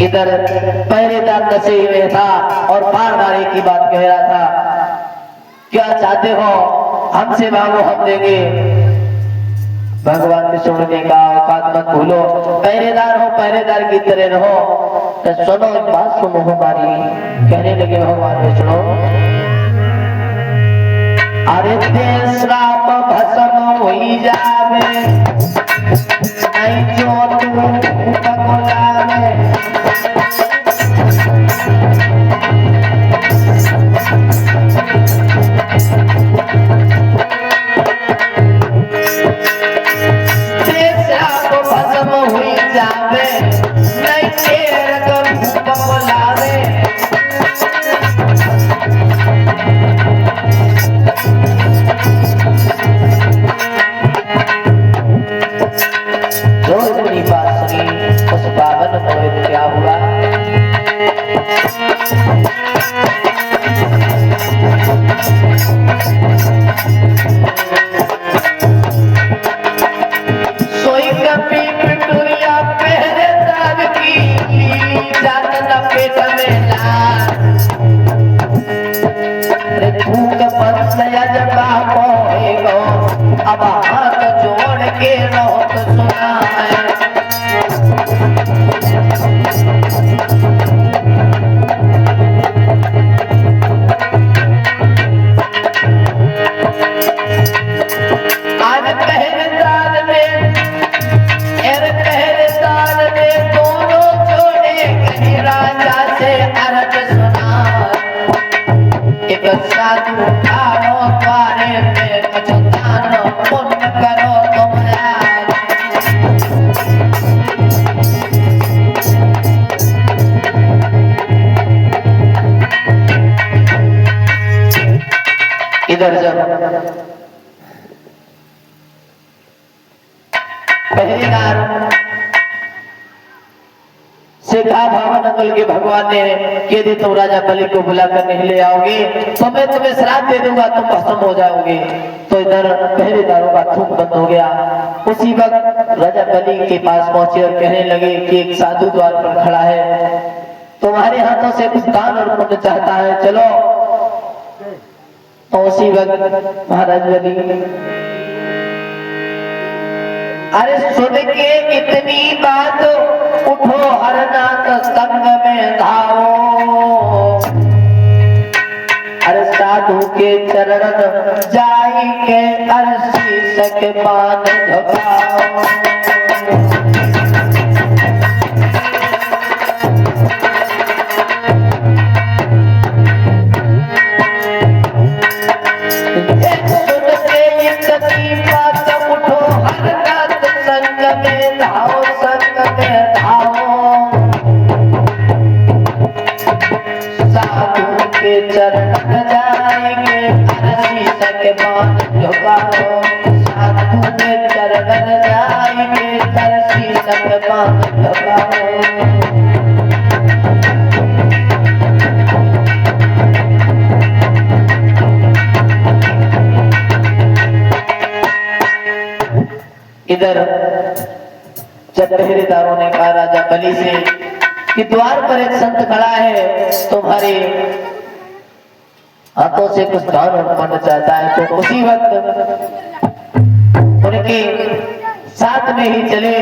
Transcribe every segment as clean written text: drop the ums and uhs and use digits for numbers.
इधर पहरेदार नशे में था और बार बार एक ही बात कह रहा था, क्या चाहते हो हमसे मांगो हम देंगे। भगवान ने सुनने का औकात मत भूलो, पहरेदार हो पहरेदार की तरह रहो। तो सुनो एक बात सुनो हमारी, कहने लगे भगवान विष्णु, अरे ते श्राप भस्म हुई जावे, नहीं जो तू पगलावे। ते श्राप भस्म हुई जावे, नहीं तेरे को पगलावे। जो इतनी बात सुनी उस पावन मोहित क्या हुआ, सोई कपी पिटुरिया पहरेदार की जात न पेट में लाल। अरे भूख बंदया जब होएगो, अब हाथ जोड़ के रहो तो सुना है। आज पहरेदार ने दोनों जोड़े कहीं राजा से अर्ज सुना। एक साधु ठाड़ो द्वारे पे कुछ दान पुण्य करो तुम यार। इधर जब पहरेदार से कहा भवन अंगल के भगवान ने, यदि तुम राजा बलि को बुलाकर नहीं ले आओगे तो मैं तुम्हें श्राप दे दूंगा, तुम भस्म हो जाओगे। तो इधर पहरेदारों का थूक बंद हो गया। उसी वक्त राजा बलि के पास पहुंचे और कहने लगे कि एक साधु द्वार पर खड़ा है, तुम्हारे हाथों से कुछ दान और पुण्य चाहता है, चलो। तो उसी वक्त महाराज बलि, अरे सुन के इतनी बात उठो हरनाथ संग में धाओ। अरे साधु के चरण जाई के अर्शी सके मान झुकाओ। चरण जाएंगे अर्शी सके मान झुकाओ। साधु के चरण जाएंगे अर्शी सके मान झुकाओ। इधर जब पहरेदारों ने कहा राजा बलि से कि द्वार पर एक संत खड़ा है, तुम्हारे हाथों से कुछ दान और पुण्य चाहता है। तो उसी वक्त उनके साथ में ही चले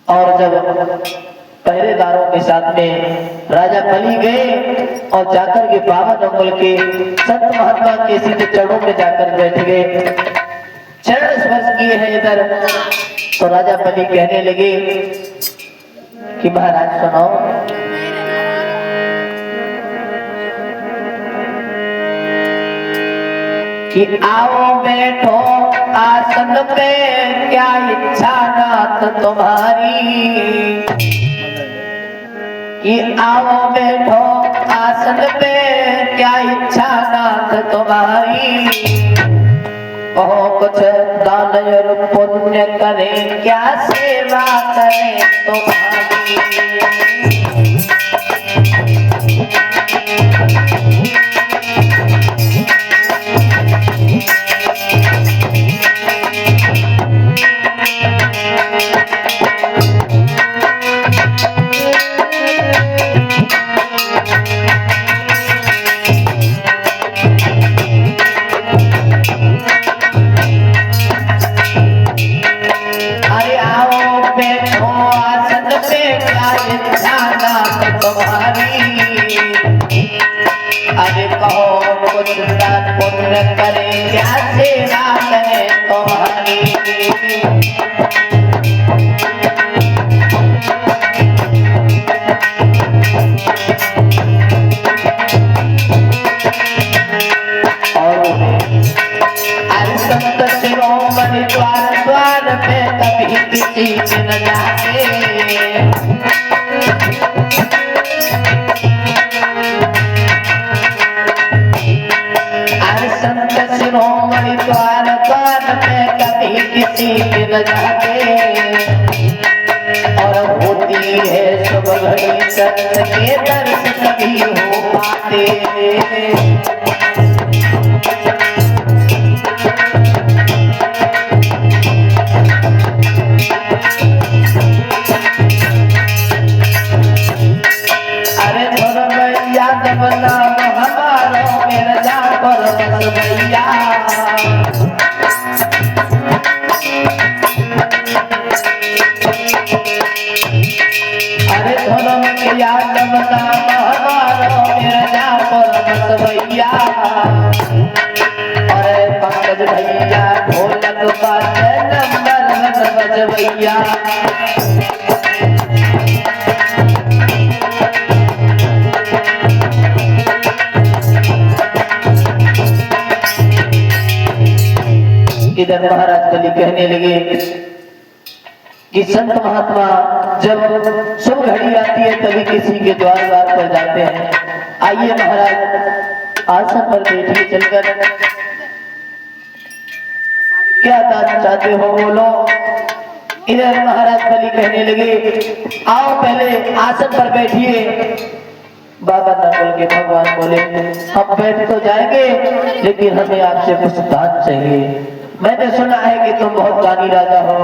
और जब पहरेदारों के साथ में राजा बलि गए और जाकर के पावन अंगुल के संत महात्मा के सीधे चरणों में जाकर बैठ गए, चरण स्पर्श किए हैं इधर। तो राजा बलि कहने लगे कि महाराज सुनो, कि आओ बैठो आसन पे, क्या इच्छा नाथ तुम्हारी। कि आओ बैठो आसन पे, क्या इच्छा नाथ तुम्हारी। कहो कुछ दान और पुण्य करें, क्या सेवा करें तुम्हारी। इच्छा नाम तुम्हारी। अरे कहो कुछ दान पुण्य करे क्या सेवा करे तुम्हारी। द्वार द्वार पे कभी किसी के न जाके। अरे संत शिरोमणि द्वार द्वार पे कभी किसी के न जाके। और होती है शुभ घड़ी संत के दर्श कभी हो पाते। नाम हमारो मेरा जा पर भैया। अरे धर्म के याद नाम हमारो मेरा जा पर भैया। अरे पंकज भैया ढोलक बाजे नंबर बज भैया। इधर महाराज बलि कहने लगे कि संत महात्मा जब शुभ घड़ी आती है तभी किसी के द्वार द्वार पर जाते हैं। आइए महाराज आसन पर बैठिए चलकर। क्या दान चाहते हो बोलो। इधर महाराज बलि कहने लगे आओ पहले आसन पर बैठिए। बाबा नागल के भगवान बोले हम बैठ तो जाएंगे लेकिन हमें आपसे कुछ दान चाहिए। मैंने सुना है कि तुम बहुत दानी राजा हो।